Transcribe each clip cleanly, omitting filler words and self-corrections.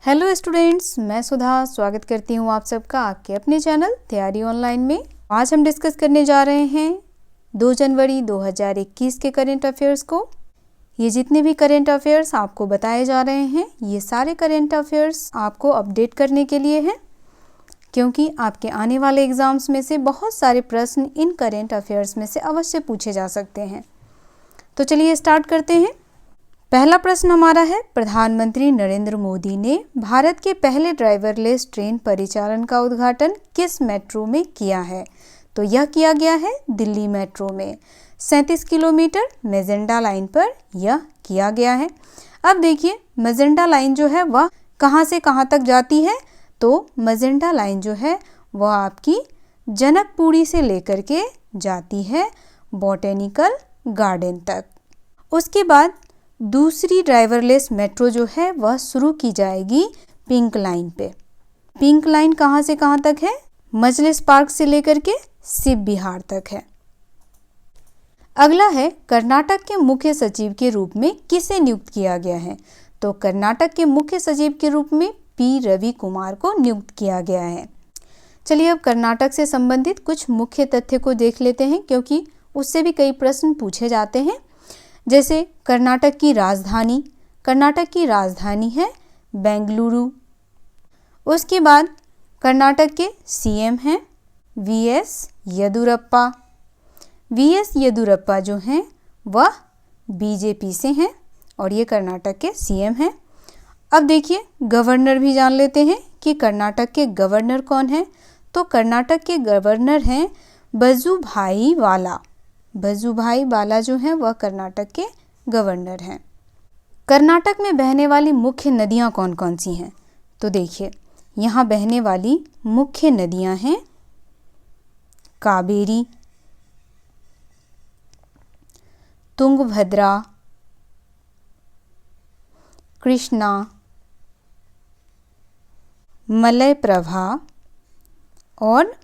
Hello students, मैं सुधा स्वागत करती हूँ आप सबका आपके अपने चैनल तैयारी ऑनलाइन में। आज हम डिस्कस करने जा रहे हैं 2 जनवरी 2021 के करंट अफेयर्स को। ये जितने भी करंट अफेयर्स आपको बताए जा रहे हैं, ये सारे करंट अफेयर्स आपको अपडेट करने के लिए हैं, क्योंकि आपके आने वाले एग्जाम्स में से बहुत सारे प्रश्न इन करंट अफेयर्स में से अवश्य पूछे जा सकते हैं। तो चलिए स्टार्ट करते हैं। पहला प्रश्न हमारा है, प्रधानमंत्री नरेंद्र मोदी ने भारत के पहले ड्राइवरलेस ट्रेन परिचालन का उद्घाटन किस मेट्रो में किया है? तो यह किया गया है दिल्ली मेट्रो में। 37 किलोमीटर मेजेंटा लाइन पर यह किया गया है। अब देखिए, मेजेंटा लाइन जो है वह कहाँ से कहाँ तक जाती है? तो मेजेंटा लाइन जो है वह आपकी जनकपुरी से लेकर के जाती है बॉटेनिकल गार्डन तक। उसके बाद दूसरी ड्राइवरलेस मेट्रो जो है वह शुरू की जाएगी पिंक लाइन पे। पिंक लाइन कहाँ से कहाँ तक है? मजलिस पार्क से लेकर के शिव विहार तक है। अगला है, कर्नाटक के मुख्य सचिव के रूप में किसे नियुक्त किया गया है? तो कर्नाटक के मुख्य सचिव के रूप में पी रवि कुमार को नियुक्त किया गया है। चलिए अब कर्नाटक से संबंधित कुछ मुख्य तथ्य को देख लेते हैं, क्योंकि उससे भी कई प्रश्न पूछे जाते हैं। जैसे कर्नाटक की राजधानी है बेंगलुरु। उसके बाद कर्नाटक के सीएम हैं वीएस येदियुरप्पा। वीएस येदियुरप्पा जो हैं वह बीजेपी से हैं और ये कर्नाटक के सीएम हैं। अब देखिए, गवर्नर भी जान लेते हैं कि कर्नाटक के गवर्नर कौन हैं। तो कर्नाटक के गवर्नर हैं वजुभाई वाला। वजुभाई वाला जो हैं वह कर्नाटक के गवर्नर हैं। कर्नाटक में बहने वाली मुख्य नदियां कौन कौन सी हैं? तो देखिए, यहाँ बहने वाली मुख्य नदियां हैं कावेरी, तुंगभद्रा, कृष्णा, मलयप्रभा और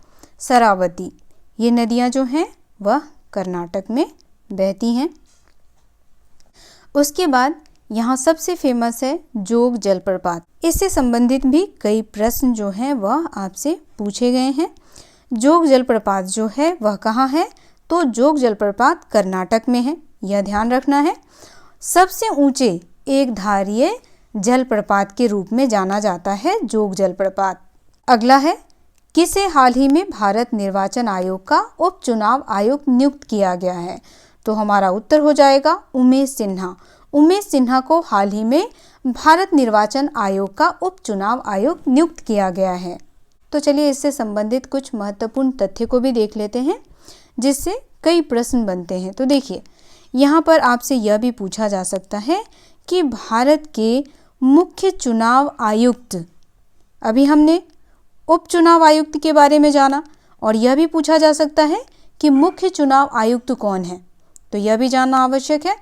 शरावती। ये नदियां जो हैं वह कर्नाटक में बहती हैं। उसके बाद यहाँ सबसे फेमस है जोग जलप्रपात। इससे संबंधित भी कई प्रश्न जो हैं वह आपसे पूछे गए हैं। जोग जलप्रपात जो है वह कहाँ है? तो जोग जलप्रपात कर्नाटक में है, यह ध्यान रखना है। सबसे ऊंचे एक धारीय जलप्रपात के रूप में जाना जाता है जोग जलप्रपात। अगला है, किसे हाल ही में भारत निर्वाचन आयोग का उपचुनाव आयुक्त नियुक्त किया गया है? तो हमारा उत्तर हो जाएगा उमेश सिन्हा। उमेश सिन्हा को हाल ही में भारत निर्वाचन आयोग का उपचुनाव आयुक्त नियुक्त किया गया है। तो चलिए इससे संबंधित कुछ महत्वपूर्ण तथ्य को भी देख लेते हैं, जिससे कई प्रश्न बनते हैं। तो देखिए, यहाँ पर आपसे यह भी पूछा जा सकता है कि भारत के मुख्य चुनाव आयुक्त, अभी हमने उपचुनाव आयुक्त के बारे में जाना, और यह भी पूछा जा सकता है कि मुख्य चुनाव आयुक्त कौन है, तो यह भी जानना आवश्यक है।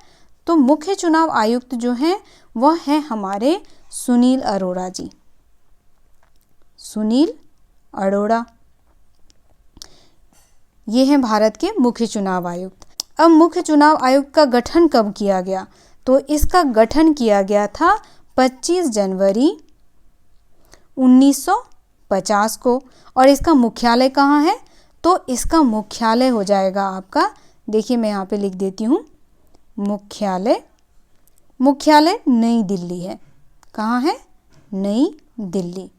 तो मुख्य चुनाव आयुक्त जो हैं वह हैं हमारे सुनील अरोड़ा जी। सुनील अरोड़ा ये हैं भारत के मुख्य चुनाव आयुक्त। अब मुख्य चुनाव आयुक्त का गठन कब किया गया? तो इसका गठन किया गया था 25 जनवरी 1950 को। और इसका मुख्यालय कहाँ है? तो इसका मुख्यालय हो जाएगा आपका, देखिए मैं यहाँ पे लिख देती हूँ, मुख्यालय नई दिल्ली है। कहाँ है? नई दिल्ली।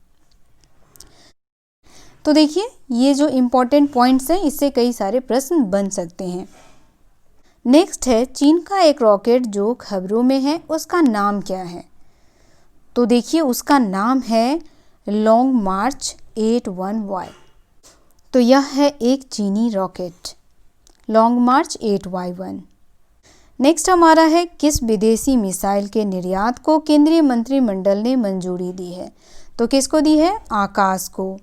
तो देखिए, ये जो इम्पोर्टेंट पॉइंट्स हैं इससे कई सारे प्रश्न बन सकते हैं। नेक्स्ट है, चीन का एक रॉकेट जो खबरों में है उसका नाम क्या है? तो देखिए, उसका नाम है लॉन्ग मार्च 81Y। तो यह है एक चीनी रॉकेट, लॉन्ग मार्च 8Y1। नेक्स्ट हमारा है, किस विदेशी मिसाइल के निर्यात को केंद्रीय मंत्रिमंडल ने मंजूरी दी है? तो किसको दी है? आकाश को।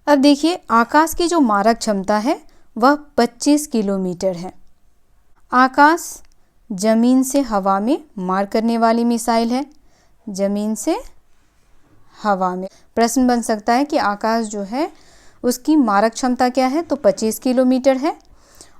अब देखिए, आकाश की जो मारक क्षमता है वह 25 किलोमीटर है। आकाश जमीन से हवा में मार करने वाली मिसाइल है, जमीन से हवा में। प्रश्न बन सकता है कि आकाश जो है उसकी मारक क्षमता क्या है? तो 25 किलोमीटर है,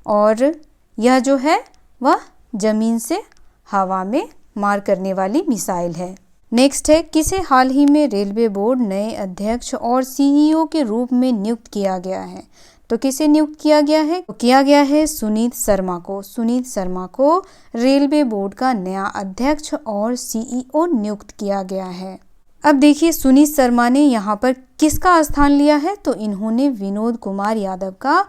और यह जो है वह जमीन से हवा में मार करने वाली मिसाइल है। नेक्स्ट है, किसे हाल ही में रेलवे बोर्ड नए अध्यक्ष और सीईओ के रूप में नियुक्त किया गया है? तो किसे नियुक्त किया गया है? तो किया गया है सुनीत शर्मा को। सुनीत शर्मा को रेलवे बोर्ड का नया अध्यक्ष और सीईओ नियुक्त किया गया है। अब देखिए सुनीत शर्मा ने यहाँ पर किसका स्थान लिया है? तो इन्होंने विनोद कुमार यादव का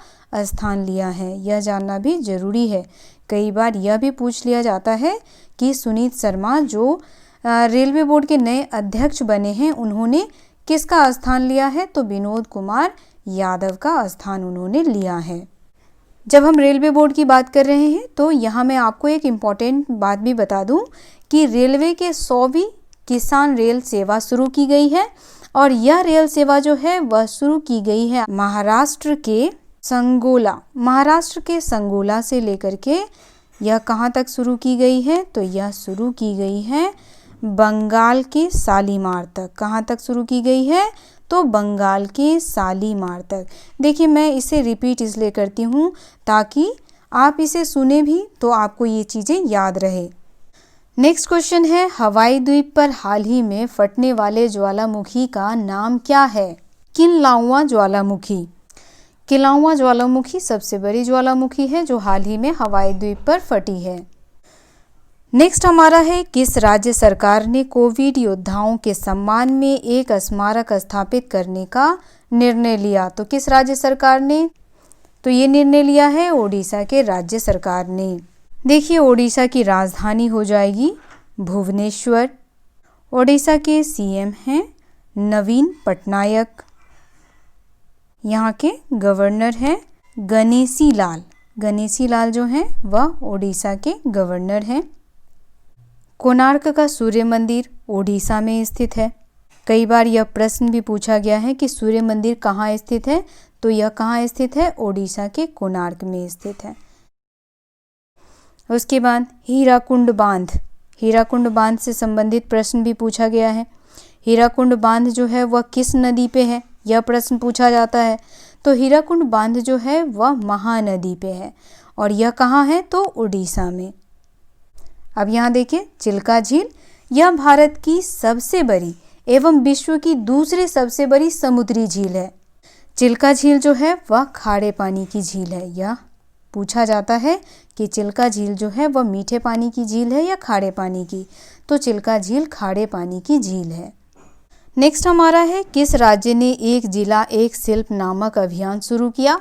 स्थान लिया है। यह जानना भी जरूरी है। कई बार यह भी पूछ लिया जाता है कि सुनीत शर्मा जो रेलवे बोर्ड के नए अध्यक्ष बने हैं, उन्होंने किसका स्थान लिया है? तो विनोद कुमार यादव का स्थान उन्होंने लिया है। जब हम रेलवे बोर्ड की बात कर रहे हैं तो यहाँ मैं आपको एक इम्पॉर्टेंट बात भी बता दूं कि रेलवे के 100वीं किसान रेल सेवा शुरू की गई है और यह रेल सेवा जो है वह शुरू की गई है महाराष्ट्र के संगोला से लेकर के यह कहाँ तक शुरू की गई है? तो यह शुरू की गई है बंगाल के शालीमार तक। कहाँ तक शुरू की गई है? तो बंगाल के शालीमार तक। देखिए मैं इसे रिपीट इसलिए करती हूँ ताकि आप इसे सुने भी तो आपको ये चीज़ें याद रहे। नेक्स्ट क्वेश्चन है, हवाई द्वीप पर हाल ही में फटने वाले ज्वालामुखी का नाम क्या है? किनलाउआ ज्वालामुखी। किनलाउआ ज्वालामुखी सबसे बड़ी ज्वालामुखी है जो हाल ही में हवाई द्वीप पर फटी है। नेक्स्ट हमारा है, किस राज्य सरकार ने कोविड योद्धाओं के सम्मान में एक स्मारक स्थापित करने का निर्णय लिया? तो किस राज्य सरकार ने? तो ये निर्णय लिया है ओडिशा के राज्य सरकार ने। देखिए ओडिशा की राजधानी हो जाएगी भुवनेश्वर। ओडिशा के सीएम हैं नवीन पटनायक। यहाँ के गवर्नर हैं गणेशी लाल। गणेशी लाल जो हैं वह ओडिशा के गवर्नर हैं। कोणार्क का सूर्य मंदिर ओडिशा में स्थित है। कई बार यह प्रश्न भी पूछा गया है कि सूर्य मंदिर कहाँ स्थित है? तो यह कहाँ स्थित है? ओडिशा के कोणार्क में स्थित है। उसके बाद हीराकुंड बांध। हीराकुंड बांध से संबंधित प्रश्न भी पूछा गया है। हीराकुंड बांध जो है वह किस नदी पे है? यह प्रश्न पूछा जाता है। तो हीराकुंड बांध जो है वह महानदी पे है और यह कहाँ है? तो उड़ीसा में। अब यहाँ देखिए चिल्का झील, यह भारत की सबसे बड़ी एवं विश्व की दूसरी सबसे बड़ी समुद्री झील है। चिल्का झील जो है वह खारे पानी की झील है। यह पूछा जाता है कि चिल्का झील जो है वह मीठे पानी की झील है या खारे पानी की? तो चिल्का झील खारे पानी की झील है। नेक्स्ट हमारा है, किस राज्य ने एक जिला एक शिल्प नामक अभियान शुरू किया?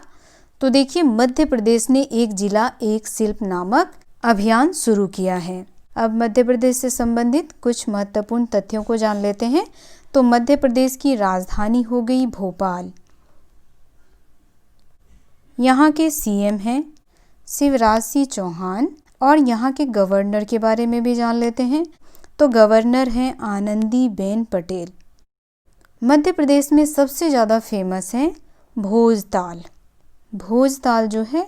तो देखिए मध्य प्रदेश ने एक जिला एक शिल्प नामक अभियान शुरू किया है। अब मध्य प्रदेश से संबंधित कुछ महत्वपूर्ण तथ्यों को जान लेते हैं। तो मध्य प्रदेश की राजधानी हो गई भोपाल। यहाँ के सीएम हैं शिवराज सिंह चौहान और यहाँ के गवर्नर के बारे में भी जान लेते हैं। तो गवर्नर हैं आनंदीबेन पटेल। मध्य प्रदेश में सबसे ज़्यादा फेमस है भोजताल। भोजताल जो है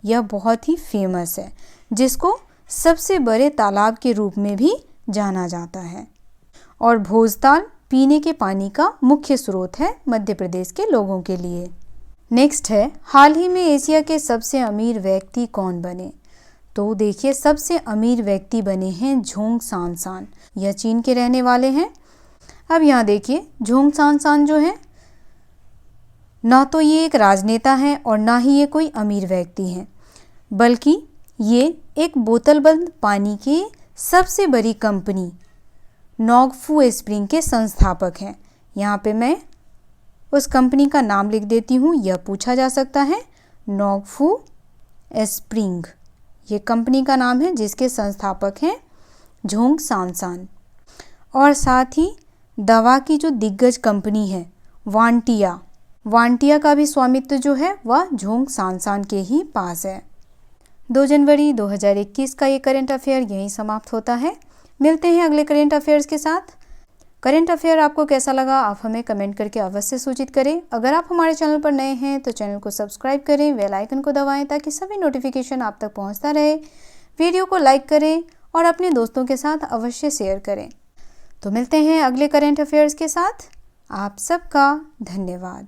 यह बहुत ही फेमस है, जिसको सबसे बड़े तालाब के रूप में भी जाना जाता है और भोजताल पीने के पानी का मुख्य स्रोत है मध्य प्रदेश के लोगों के लिए। नेक्स्ट है, हाल ही में एशिया के सबसे अमीर व्यक्ति कौन बने? तो देखिए सबसे अमीर व्यक्ति बने हैं झोंग सांसान। यह चीन के रहने वाले हैं। अब यहाँ देखिए झोंग सांसान जो है ना तो ये एक राजनेता है और ना ही ये कोई अमीर व्यक्ति हैं, बल्कि ये एक बोतलबंद पानी की सबसे बड़ी कंपनी नॉगफू स्प्रिंग के संस्थापक हैं। यहाँ पे मैं उस कंपनी का नाम लिख देती हूँ, यह पूछा जा सकता है। नॉगफू स्प्रिंग ये कंपनी का नाम है जिसके संस्थापक हैं झोंग सांसान। और साथ ही दवा की जो दिग्गज कंपनी है वांटिया का भी स्वामित्व जो है वह झोंग सांसान के ही पास है। 2 जनवरी 2021 का ये करंट अफेयर यहीं समाप्त होता है। मिलते हैं अगले करंट अफेयर्स के साथ। करंट अफेयर आपको कैसा लगा आप हमें कमेंट करके अवश्य सूचित करें। अगर आप हमारे चैनल पर नए हैं तो चैनल को सब्सक्राइब करें, बेल आइकन को दबाएं ताकि सभी नोटिफिकेशन आप तक पहुंचता रहे। वीडियो को लाइक करें और अपने दोस्तों के साथ अवश्य शेयर करें। तो मिलते हैं अगले करंट अफेयर्स के साथ। आप सबका धन्यवाद।